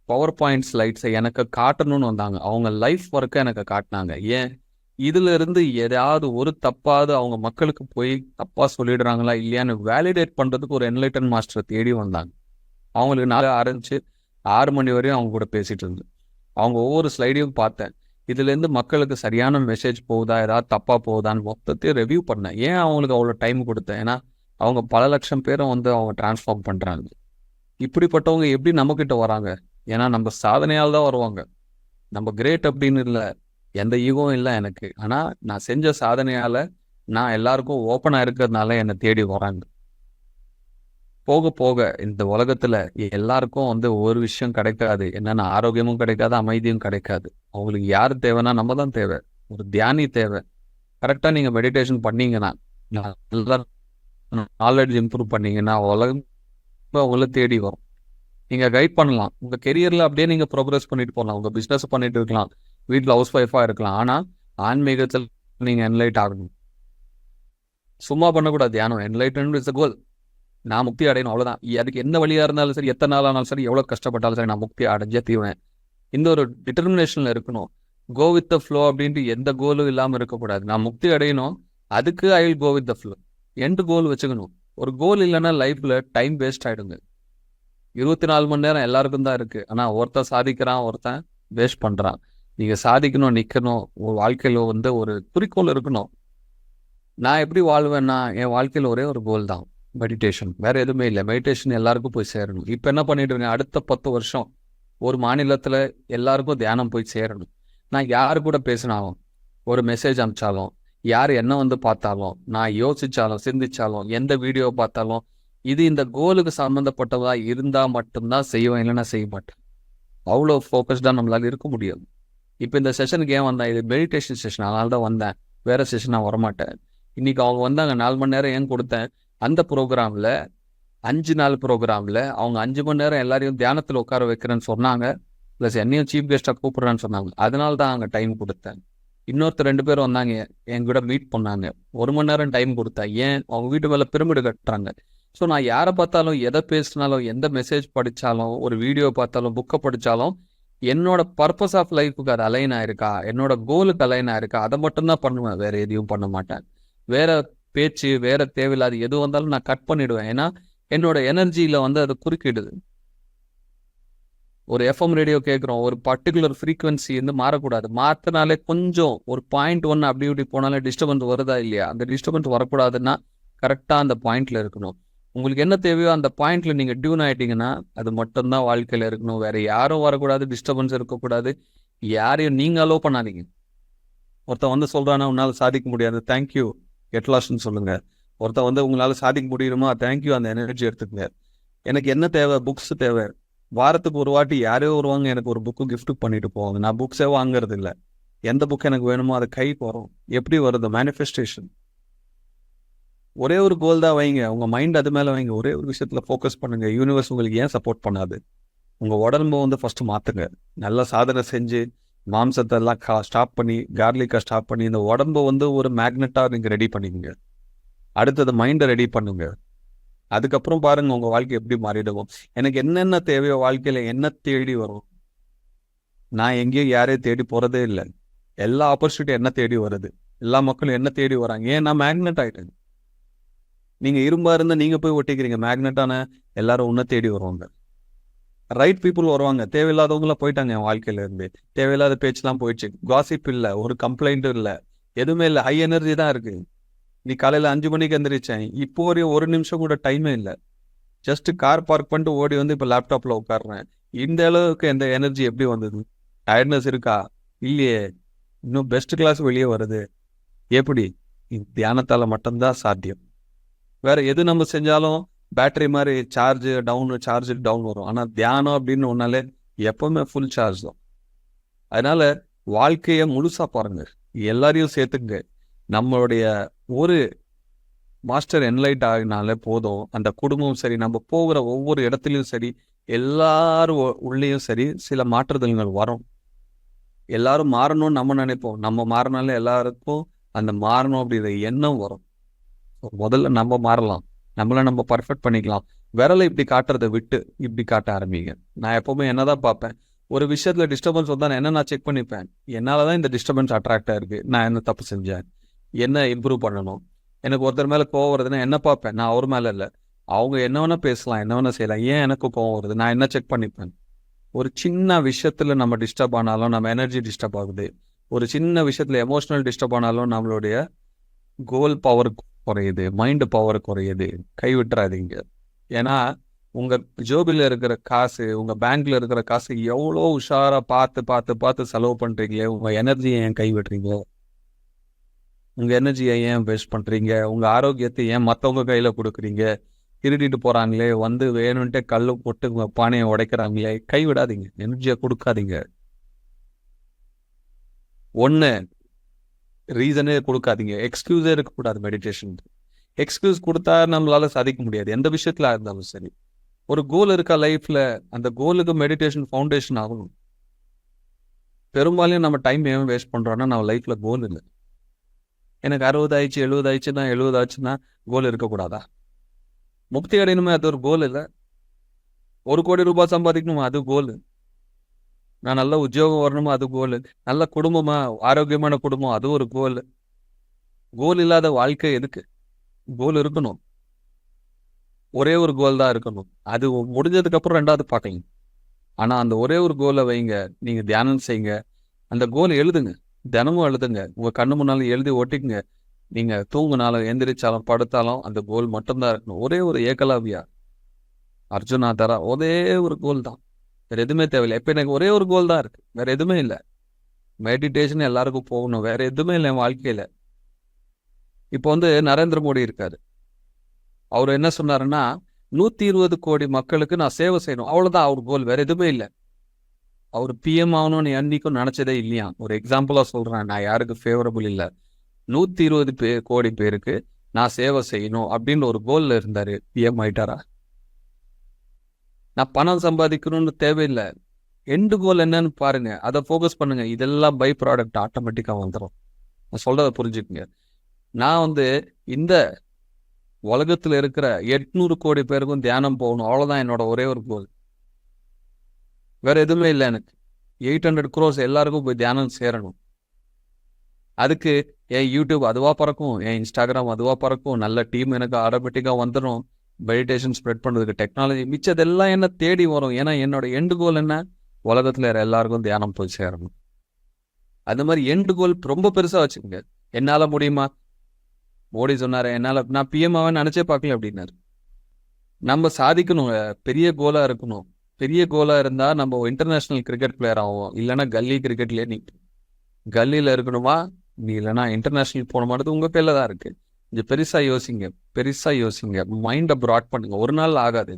பவர் பாயிண்ட் ஸ்லைட்ஸை எனக்கு காட்டணும்னு வந்தாங்க. அவங்க லைஃப் ஒர்க்கை எனக்கு காட்டினாங்க. ஏன்? இதுல இருந்து ஏதாவது ஒரு தப்பாவது அவங்க மக்களுக்கு போய் தப்பா சொல்லிடுறாங்களா இல்லையான்னு வேலிடேட் பண்றதுக்கு ஒரு என்லைட்டன் மாஸ்டரை தேடி வந்தாங்க. அவங்களுக்கு நான் ஆரம்பிச்சு 6 மணி வரையும் அவங்க கூட பேசிட்டு இருந்தேன். அவங்க ஒவ்வொரு ஸ்லைடையும் பார்த்தேன். இதுல இருந்து மக்களுக்கு சரியான மெசேஜ் போகுதா, ஏதாவது தப்பா போகுதான்னு மொத்தத்தையும் ரிவ்யூ பண்ணேன். ஏன் அவங்களுக்கு அவ்வளோ டைம் கொடுத்தேன்? ஏன்னா அவங்க பல லட்சம் பேரை வந்து அவங்க டிரான்ஸ்ஃபார்ம் பண்றாங்க. இப்படிப்பட்டவங்க எப்படி நம்மக்கிட்ட வராங்க? ஏன்னா நம்ம சாதனையால் தான் வருவாங்க. நம்ம கிரேட் அப்படின்னு இல்லை, எந்த ஈகவும் இல்லை எனக்கு. ஆனா நான் செஞ்ச சாதனையால நான் எல்லாருக்கும் ஓப்பனா இருக்கிறதுனால என்னை தேடி வராங்க. போக போக இந்த உலகத்துல எல்லாருக்கும் வந்து ஒரு விஷயம் கிடைக்காது. என்னன்னா ஆரோக்கியமும் கிடைக்காது, அமைதியும் கிடைக்காது. அவங்களுக்கு யாரு தேவைன்னா நம்ம தான் தேவை. ஒரு தியானி தேவை. கரெக்டா நீங்க மெடிடேஷன் பண்ணீங்கன்னா, நல்லா நாலேஜ் இம்ப்ரூவ் பண்ணீங்கன்னா உலகம் உங்களை தேடி வரும். நீங்க கைட் பண்ணலாம். உங்க கெரியர்ல அப்படியே நீங்க ப்ரோக்ரஸ் பண்ணிட்டு போகலாம். உங்க பிசினஸ் பண்ணிட்டு இருக்கலாம், வீட்டில் ஹவுஸ் ஒய்ஃபா இருக்கலாம். ஆனா ஆன்மீகத்தில் நீங்க என்லைட் ஆகணும். சும்மா பண்ணக்கூடாது தியானம். என்லைட்மெண்ட் இஸ் த கோல். நான் முக்தி அடையணும், அவ்வளவுதான். அதுக்கு என்ன வழியா இருந்தாலும் சரி, எத்தனை நாள் ஆனாலும் சரி, எவ்வளவு கஷ்டப்பட்டாலும் சரி, நான் முக்தி அடைஞ்சே தீவேன். இந்த ஒரு டிட்டர்மினேஷன்ல இருக்கணும். கோ வித் த ஃப்ளோ அப்படின்ட்டு எந்த கோலும் இல்லாம இருக்கக்கூடாது. நான் முக்தி அடையணும், அதுக்கு I will go with the flow. End goal வச்சுக்கணும். ஒரு கோல் இல்லைன்னா லைஃப்ல டைம் வேஸ்ட் ஆயிடுங்க. 24 மணி நேரம் எல்லாருக்கும் தான் இருக்கு. ஆனா ஒருத்தன் சாதிக்கிறான், ஒருத்தன் வேஸ்ட் பண்றான். நீங்க சாதிக்கணும், நிக்கணும். ஒரு வாழ்க்கையில வந்து ஒரு குறிக்கோள் இருக்கணும். நான் எப்படி வாழ்வேன்னா, என் வாழ்க்கையில ஒரே ஒரு கோல் தான், மெடிடேஷன். வேற எதுவுமே இல்லை. மெடிடேஷன் எல்லாருக்கும் போய் சேரணும். இப்ப என்ன பண்ணிட்டு இருக்கேன்? அடுத்த 10 வருஷம் ஒரு மாநிலத்துல எல்லாருக்கும் தியானம் போய் சேரணும். நான் யாரு கூட பேசினாலும், ஒரு மெசேஜ் அனுப்பிச்சாலும், யார் என்ன வந்து பார்த்தாலும், நான் யோசிச்சாலும், சிந்திச்சாலும், எந்த வீடியோ பார்த்தாலும், இது இந்த கோலுக்கு சம்மந்தப்பட்டதா இருந்தா மட்டும்தான் செய்வேன், இல்லைன்னா செய்ய மாட்டேன். அவ்வளோ ஃபோக்கஸ்டா நம்மளால இருக்க முடியாது. இப்போ இந்த செஷனுக்கு ஏன் வந்தேன்? இது மெடிடேஷன் செஷன், அதனால தான் வந்தேன். வேற செஷன் நான் வரமாட்டேன். இன்னைக்கு அவங்க வந்தாங்க, 4 மணி நேரம் ஏன் கொடுத்தேன்? அந்த ப்ரோக்ராம்ல 5 நாள் ப்ரோக்ராம்ல அவங்க 5 மணி நேரம் எல்லாரையும் தியானத்தில் உட்கார வைக்கிறேன்னு சொன்னாங்க. ப்ளஸ் என்னையும் சீஃப் கெஸ்டா கூப்பிடுறேன்னு சொன்னாங்க. அதனால தான் அங்கே டைம் கொடுத்தேன். இன்னொருத்தர் 2 பேர் வந்தாங்க, என் கூட மீட் பண்ணாங்க. 1 மணி நேரம் டைம் கொடுத்தேன். ஏன்? அவங்க வீட்டு மேல பிரமிடு கட்டுறாங்க. ஸோ நான் யாரை பார்த்தாலும், எதை பேசினாலும், எந்த மெசேஜ் படித்தாலும், ஒரு வீடியோ பார்த்தாலும், புக்கை படித்தாலும், என்னோட பர்பஸ் ஆஃப் லைஃபுக்கு அது அலைன் ஆயிருக்கா, என்னோட கோலுக்கு அலைன் ஆயிருக்கா, அதை மட்டும்தான் பண்ணுவேன். வேற எதையும் பண்ண மாட்டேன். வேற பேச்சு, வேற தேவையில்லாது எது வந்தாலும் நான் கட் பண்ணிடுவேன். ஏன்னா என்னோட எனர்ஜியில வந்து அது குறுக்கிடுது. ஒரு எஃப்எம் ரேடியோ கேட்குறோம், ஒரு பர்டிகுலர் ஃப்ரீக்வன்சி வந்து மாறக்கூடாது. மாற்றினாலே கொஞ்சம் ஒரு 0.1 அப்படி இப்படி போனாலே டிஸ்டர்பன்ஸ் வருதா இல்லையா? அந்த டிஸ்டர்பன்ஸ் வரக்கூடாதுன்னா கரெக்டாக அந்த பாயிண்ட்ல இருக்கணும். உங்களுக்கு என்ன தேவையோ அந்த பாயிண்ட்ல நீங்க டியூன் ஆயிட்டீங்கன்னா அது மட்டும்தான் வாழ்க்கையில இருக்கணும். வேற யாரும் வரக்கூடாது, டிஸ்டர்பன்ஸ் இருக்கக்கூடாது. யாரையும் நீங்க அலோவ் பண்ணாதீங்க. ஒருத்தன் வந்து சொல்றானா உன்னால சாதிக்க முடியாது, தேங்க்யூ, கெட் லாஸ்ட்னு சொல்லுங்க. ஒருத்தன் வந்து உங்களால சாதிக்க முடியுமா, தேங்க்யூ, அந்த எனர்ஜி எடுத்துக்கங்க. எனக்கு என்ன தேவை? புக்ஸ் தேவை. வாரத்துக்கு ஒரு வாட்டி யாரோ வருவாங்க, எனக்கு ஒரு புக்கு கிஃப்ட் பண்ணிட்டு போவாங்க. நான் புக்ஸே வாங்குறது இல்லை. எந்த புக் எனக்கு வேணுமோ அது கைக்கு வரும். எப்படி வருது? மேனிஃபெஸ்டேஷன். ஒரே ஒரு கோல் தான் வைங்க. உங்க மைண்ட் அது மேல வைங்க. ஒரே ஒரு விஷயத்துல ஃபோக்கஸ் பண்ணுங்க. யூனிவர்ஸ் உங்களுக்கு ஏன் சப்போர்ட் பண்ணாது? உங்க உடம்பை வந்து ஃபர்ஸ்ட் மாத்துங்க. நல்ல சாதனை செஞ்சு மாம்சத்தை எல்லாம் ஸ்டாப் பண்ணி, கார்லிக்கா ஸ்டாப் பண்ணி, இந்த உடம்பை வந்து ஒரு மேக்னெட்டா நீங்க ரெடி பண்ணிக்கங்க. அடுத்தது மைண்டை ரெடி பண்ணுங்க. அதுக்கப்புறம் பாருங்க உங்க வாழ்க்கை எப்படி மாறிடுவோம். எனக்கு என்னென்ன தேவையோ வாழ்க்கையில என்ன தேடி வரும். நான் எங்கேயும் யாரையும் தேடி போறதே இல்லை. எல்லா ஆப்பர்ச்சுனிட்டி என்ன தேடி வருது. எல்லா மக்களும் என்ன தேடி வராங்க. ஏன்? நான் மேக்னெட் ஆயிட்டேன். நீங்க இரும்பா இருந்தா நீங்க போய் ஒட்டிக்கிறீங்க. மேக்னெட்டான எல்லாரும் உன்ன தேடி வருவாங்க. ரைட் பீப்புள் வருவாங்க. தேவையில்லாதவங்களாம் போயிட்டாங்க என் வாழ்க்கையில இருந்து. தேவையில்லாத பேச்செல்லாம் போயிடுச்சு. காசிப் இல்லை, ஒரு கம்ப்ளைண்ட்டும் இல்லை, எதுவுமே இல்லை. ஹை எனர்ஜி தான் இருக்கு. நீ காலையில 5 மணிக்கு எந்திரிச்சேன். இப்போ ஒரு நிமிஷம் கூட டைமே இல்லை. ஜஸ்ட் கார் பார்க் பண்ணிட்டு ஓடி வந்து இப்போ லேப்டாப்ல உட்காடுறேன். இந்த அளவுக்கு எந்த எனர்ஜி எப்படி வந்தது? டயர்ட்னஸ் இருக்கா? இல்லையே. இன்னும் பெஸ்ட் கிளாஸ் வெளியே வருது. எப்படி? தியானத்தால மட்டும்தான் சாத்தியம். வேற எது நம்ம செஞ்சாலும் பேட்டரி மாதிரி சார்ஜ் டவுன் வரும். ஆனா தியானம் அப்படின்னு ஒன்னாலே எப்பவுமே ஃபுல் சார்ஜ் தான். அதனால வாழ்க்கைய முழுசா பாருங்க. எல்லாரையும் சேர்த்துங்க. நம்மளுடைய ஒரு மாஸ்டர் என்லைட் ஆகினாலே போதும், அந்த குடும்பம் சரி, நம்ம போகிற ஒவ்வொரு இடத்துலையும் சரி, எல்லாரும் உள்ளேயும் சரி சில மாற்றுதல்கள் வரும். எல்லாரும் மாறணும்னு நம்ம நினைப்போம். நம்ம மாறினாலே எல்லாருக்கும் அந்த மாறணும் அப்படிங்கிற எண்ணம் வரும். முதல்ல நம்ம மாறலாம், நம்மள நம்ம பர்ஃபெக்ட் பண்ணிக்கலாம். விரலை இப்படி காட்டுறதை விட்டு இப்படி காட்ட ஆரம்பிங்க. நான் எப்பவுமே என்னதான் பார்ப்பேன், ஒரு விஷயத்துல டிஸ்டர்பன்ஸ் வந்தா நான் என்ன செக் பண்ணிப்பேன், என்னாலதான் இந்த டிஸ்டர்பன்ஸ் அட்ராக்டா இருக்கு, நான் என்ன தப்பு செஞ்சேன், என்ன இம்ப்ரூவ் பண்ணணும். எனக்கு ஒருத்தர் மேல கோவம் வருதுன்னா என்ன பார்ப்பேன், நான் அவர் மேல இல்லை, அவங்க என்ன வேணா பேசலாம், என்ன வேணா செய்யலாம், ஏன் எனக்கு கோவம் வருது, நான் என்ன செக் பண்ணிப்பேன். ஒரு சின்ன விஷயத்துல நம்ம டிஸ்டர்ப் ஆனாலும் நம்ம எனர்ஜி டிஸ்டர்ப் ஆகுது. ஒரு சின்ன விஷயத்துல எமோஷனல் டிஸ்டர்ப் ஆனாலும் நம்மளுடைய கோல் பவர் குறையுது, மைண்ட் பவர் குறையுது. கை விட்டுறாதீங்க. ஏன்னா உங்க ஜோபில இருக்கிற காசு, உங்க பேங்க்ல இருக்கிற காசு எவ்வளோ உஷாரா பார்த்து பார்த்து பார்த்து செலவு பண்றீங்க. உங்க எனர்ஜியை ஏன் கை விடுறீங்க? உங்க எனர்ஜியை ஏன் வேஸ்ட் பண்றீங்க? உங்க ஆரோக்கியத்தை ஏன் மற்றவங்க கையில கொடுக்குறீங்க? திருடிட்டு போறாங்களே, வந்து வேணும்ட்டே கல்லு போட்டு உங்க பானையை உடைக்கிறாங்களே, கை விடாதீங்க, எனர்ஜியை கொடுக்காதீங்க. ஒண்ணு ரீசனே கொடுக்காதீங்க, எக்ஸ்கியூஸே இருக்கக்கூடாது. மெடிடேஷன் எக்ஸ்கியூஸ் கொடுத்தா நம்மளால சாதிக்க முடியாது, எந்த விஷயத்துல இருந்தாலும் சரி. ஒரு கோல் இருக்கா லைஃப்ல, அந்த கோலுக்கு மெடிடேஷன் ஃபவுண்டேஷன் ஆகணும். பெரும்பாலும் நம்ம டைம் ஏன் வேஸ்ட் பண்றோம்னா, நம்ம லைஃப்ல கோல் இல்லை. எனக்கு 60 ஆயிடுச்சு 70 ஆயிடுச்சுன்னா 70 ஆச்சுன்னா கோல் இருக்கக்கூடாதா? முக்தி அடையணுமே, அது ஒரு கோல் இல்லை. 1 கோடி ரூபாய் சம்பாதிக்கணுமா, அது கோல். நான் நல்ல உத்தியோகம் வரணுமா, அது கோல். நல்ல குடும்பமா, ஆரோக்கியமான குடும்பம், அது ஒரு கோல். கோல் இல்லாத வாழ்க்கை எதுக்கு? கோல் இருக்கணும். ஒரே ஒரு கோல் தான் இருக்கணும். அது முடிஞ்சதுக்கு அப்புறம் 2வது பார்க்கலாம். ஆனா அந்த ஒரே ஒரு கோலை வைங்க. நீங்க தியானம் செய்யுங்க, அந்த கோல் எழுதுங்க, தினமும் எழுதுங்க, உங்க கண்ணு முன்னாலும் எழுதி ஒட்டிக்குங்க. நீங்க தூங்குனாலும் எந்திரிச்சாலும் படுத்தாலும் அந்த கோல் மட்டும்தான் இருக்கணும். ஒரே ஒரு ஏகலவ்யா, அர்ஜுனா தரா, ஒரே ஒரு கோல் தான், வேற எதுவுமே தேவையில்லை. இப்ப எனக்கு ஒரே ஒரு கோல் தான் இருக்கு, வேற எதுவுமே இல்லை. மெடிடேஷன் எல்லாருக்கும் போகணும், வேற எதுவுமே இல்லை என் வாழ்க்கையில. இப்போ நரேந்திர மோடி இருக்காரு. அவர் என்ன சொன்னாருன்னா, 120 கோடி மக்களுக்கு நான் சேவை செய்யணும், அவ்வளவுதான் அவர் கோல், வேற எதுவுமே இல்லை. அவர் பிஎம் ஆகணும்னு என்னைக்கும் நினைச்சதே இல்லையா. ஒரு எக்ஸாம்பிளா சொல்றேன், நான் யாருக்கு ஃபேவரபிள் இல்லை. 120 கோடி பேருக்கு நான் சேவை செய்யணும் அப்படின்னு ஒரு கோல்ல இருந்தாரு, பிஎம் ஆயிட்டாரா? நான் பணம் சம்பாதிக்கணும்னு தேவையில்லை, எண்டு கோல் என்னன்னு பாருங்க, அதை ஃபோக்கஸ் பண்ணுங்க. இதெல்லாம் பை ப்ராடக்ட் ஆட்டோமேட்டிக்கா வந்துடும். நான் சொல்றதை புரிஞ்சுக்குங்க. நான் இந்த உலகத்துல இருக்கிற 800 கோடி பேருக்கும் தியானம் போகணும், அவ்வளவுதான் என்னோட ஒரே ஒரு கோல். வேற எதுவுமே இல்லை எனக்கு. 800 crores எல்லாருக்கும் போய் தியானம் சேரணும். அதுக்கு என் யூடியூப் அதுவா பறக்கும், என் இன்ஸ்டாகிராம் அதுவா பறக்கும், நல்ல டீம் எனக்கு ஆட்டோமேட்டிக்கா வந்துடும். மெடிடேஷன் ஸ்ப்ரெட் பண்றதுக்கு டெக்னாலஜி, மிச்சதெல்லாம் என்ன தேடி வரும். ஏன்னா என்னோட எண்டு கோல் என்ன, உலகத்துல எல்லாருக்கும் தியானம் போய் சேரணும். அது மாதிரி எண்டு கோல் ரொம்ப பெருசா வச்சுக்கோங்க. என்னால முடியுமா? மோடி சொன்னாரு என்னால, நான் பிஎம் ஆவேன்னு நினைச்சே பார்க்கல அப்படின்னாரு. நம்ம சாதிக்கணும், பெரிய கோலா இருக்கணும். பெரிய கோலா இருந்தா நம்ம இன்டர்நேஷனல் கிரிக்கெட் பிளேயர் ஆகும், இல்லைன்னா கல்லி கிரிக்கெட்லயே நீ கல்லியில இருக்கணுமா, நீ இல்லைன்னா இன்டர்நேஷனல் போகணுமானது உங்க கையில தான் இருக்கு. கொஞ்சம் பெருசா யோசிங்க, பெருசா யோசிங்க, மைண்டை ப்ராட் பண்ணுங்க. ஒரு நாள் ஆகாது,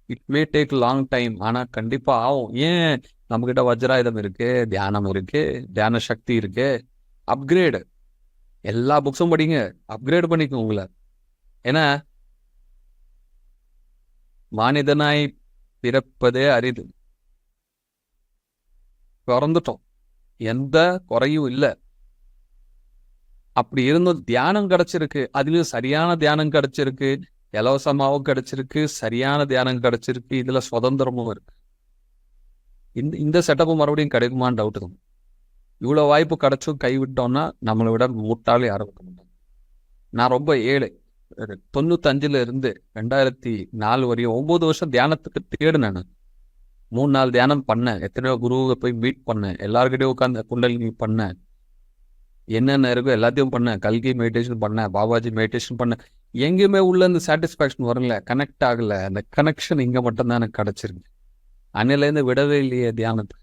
it may take long time, ஆனா கண்டிப்பா ஆகும். ஏன்? நம்ம கிட்ட வஜ்ராயுதம் இருக்கு, தியானம் இருக்கு, தியான சக்தி இருக்கு. அப்கிரேடு, எல்லா புக்ஸும் படிங்க, அப்கிரேட் பண்ணிக்கோங்க உங்களை. ஏன்னா மனிதனாய் பிறப்பதே அரிது, பிறந்துட்டோம், எந்த குறையும் இல்லை. அப்படி இருந்தும் தியானம் கிடைச்சிருக்கு, அதுலயும் சரியான தியானம் கிடைச்சிருக்கு, இலவசமாவும் கிடைச்சிருக்கு, சரியான தியானம் கிடைச்சிருக்கு, இதுல சுதந்திரமும் இருக்கு. இந்த செட்டப்பு மறுபடியும் கிடைக்குமான்னு டவுட் தான். இவ்வளவு வாய்ப்பு கிடைச்சும் கைவிட்டோம்னா நம்மளை விட முட்டாளே யாரும் இருக்க மாட்டாங்க. நான் ரொம்ப ஏழை. 95 இருந்து 2004 வரையும் 9 வருஷம் தியானத்துக்கு தேடினேன். 3-4 தியானம் பண்ணேன், எத்தனையோ குருவை போய் மீட் பண்ணேன், எல்லாருக்கிட்டையும் உட்காந்து குண்டலினி பண்ணேன், என்னென்ன இருக்கோ எல்லாத்தையும் பண்ணேன். கல்கி மெடிடேஷன் பண்ணேன், பாபாஜி மெடிடேஷன் பண்ணேன். எங்கேயுமே உள்ள இந்த சாட்டிஸ்ஃபேக்ஷன் வரல, கனெக்ட் ஆகல. அந்த கனெக்ஷன் இங்க மட்டும்தான் எனக்கு கிடைச்சிருக்கு. அன்னிலேருந்து விடவே இல்லையே தியானத்தை.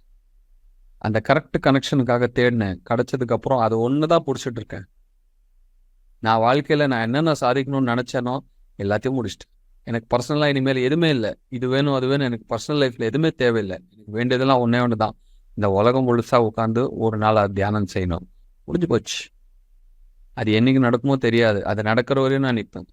அந்த கரெக்ட் கனெக்ஷனுக்காக தேடினேன், கிடைச்சதுக்கு அப்புறம் அது ஒண்ணுதான் பிடிச்சிட்டு இருக்கேன். நான் வாழ்க்கையில நான் என்னென்ன சாதிக்கணும்னு நினைச்சேனோ எல்லாத்தையும் முடிச்சிட்டேன். எனக்கு பர்சனலா இனிமேல் எதுவுமே இல்லை. இது வேணும் அது வேணும், எனக்கு பர்சனல் லைஃப்ல எதுவுமே தேவையில்லை. எனக்கு வேண்டியதெல்லாம் ஒன்னே ஒண்ணுதான், இந்த உலகம் முழுசா உட்காந்து ஒரு நாள் தியானம் செய்யணும். முடிஞ்சு போச்சு. அது என்னைக்கு நடக்குமோ தெரியாது. அது நடக்கிற வரையும் நான் நிற்பேன்.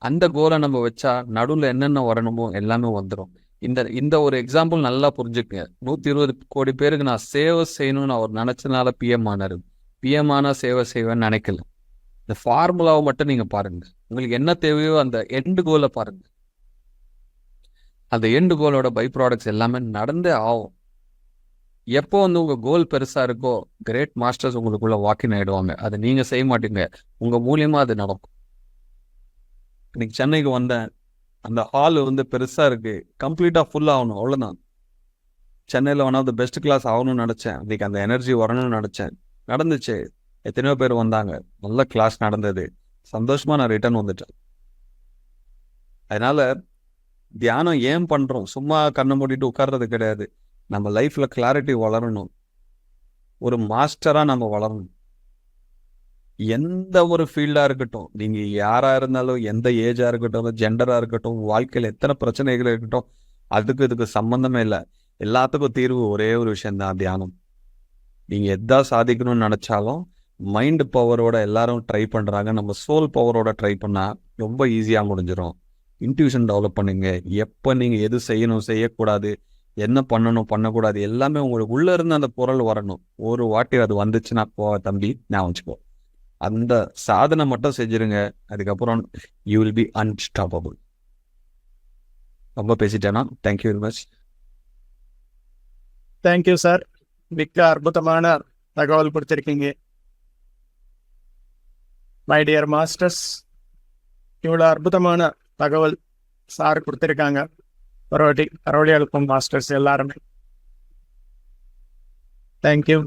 அந்த கோலை நம்ம வச்சா நடுவில் என்னென்ன வரணுமோ எல்லாமே வந்துடும். இந்த இந்த ஒரு எக்ஸாம்பிள் நல்லா புரிஞ்சுக்கங்க. 120 கோடி பேருக்கு நான் சேவை செய்யணும்னு அவர் நினைச்சனால பிஎம் ஆனாரு. பிஎம் ஆனா சேவை செய்வேன்னு நினைக்கல. இந்த ஃபார்முலாவை மட்டும் நீங்க பாருங்க. உங்களுக்கு என்ன தேவையோ அந்த எண்டு கோலை பாருங்க. அந்த எண்டு கோலோட பை ப்ராடக்ட்ஸ் எல்லாமே நடந்தே ஆகும். எப்போ வந்து உங்க கோல் பெருசா இருக்கோ கிரேட் மாஸ்டர்ஸ் உங்களுக்குள்ள வாக்கின் ஆயிடுவாங்க. அதை நீங்க செய்ய மாட்டீங்க, உங்க மூலியமா அது நடக்கும். இன்னைக்கு சென்னைக்கு வந்தேன், அந்த ஹால் வந்து பெருசா இருக்கு, கம்ப்ளீட்டா ஃபுல் ஆகணும், அவ்வளவுதான். சென்னையில் one of the best class ஆகணும்னு நினைச்சேன். இன்னைக்கு அந்த எனர்ஜி வரணும்னு நினைச்சேன், நடந்துச்சு. எத்தனையோ பேர் வந்தாங்க, நல்ல கிளாஸ் நடந்தது, சந்தோஷமா நான் ரிட்டர்ன் வந்துட்டேன். அதனால தியானம் ஏன் பண்றோம்? சும்மா கண்ணை மூடிட்டு உட்கார்றது கிடையாது. நம்ம லைஃப்ல கிளாரிட்டி வளரணும், ஒரு மாஸ்டரா நம்ம வளரணும். எந்த ஒரு ஃபீல்டா இருக்கட்டும், நீங்க யாரா இருந்தாலும், எந்த ஏஜா இருக்கட்டும், ஜெண்டரா இருக்கட்டும், வாழ்க்கையில் எத்தனை பிரச்சனைகள் இருக்கட்டும், அதுக்கு இதுக்கு சம்பந்தமே இல்லை. எல்லாத்துக்கும் தீர்வு ஒரே ஒரு விஷயம்தான், தியானம். நீங்க எதா சாதிக்கணும்னு நினைச்சாலும் மைண்ட் பவரோட எல்லாரும் ட்ரை பண்றாங்க. நம்ம சோல் பவரோட ட்ரை பண்ணா ரொம்ப ஈஸியா முடிஞ்சிடும். இன்ட்யூஷன் டெவலப் பண்ணுங்க. எப்போ நீங்க எது செய்யணும், செய்யக்கூடாது, என்ன பண்ணணும், பண்ணக்கூடாது, எல்லாமே உங்களுக்கு உள்ள இருந்து அந்த குரல் வரணும். ஒரு வாட்டி அது வந்துச்சுன்னா தம்பி நான் வச்சுக்கோ, அந்த சாதனை மட்டும் செஞ்சிருங்க. அதுக்கப்புறம் யூ வில் பி அன்ஸ்டாப்பபிள். ரொம்ப பேசிட்டேனா? Thank you very much. Thank you sir. மிக்க அற்புதமான தகவல் கொடுத்திருக்கீங்க. மை டியர் மாஸ்டர்ஸ், இவ்வளோ அற்புதமான தகவல் சார் கொடுத்துருக்காங்க. பரவடி அழுப்பும் மாஸ்டர்ஸ் எல்லாருமே தேங்க்யூ.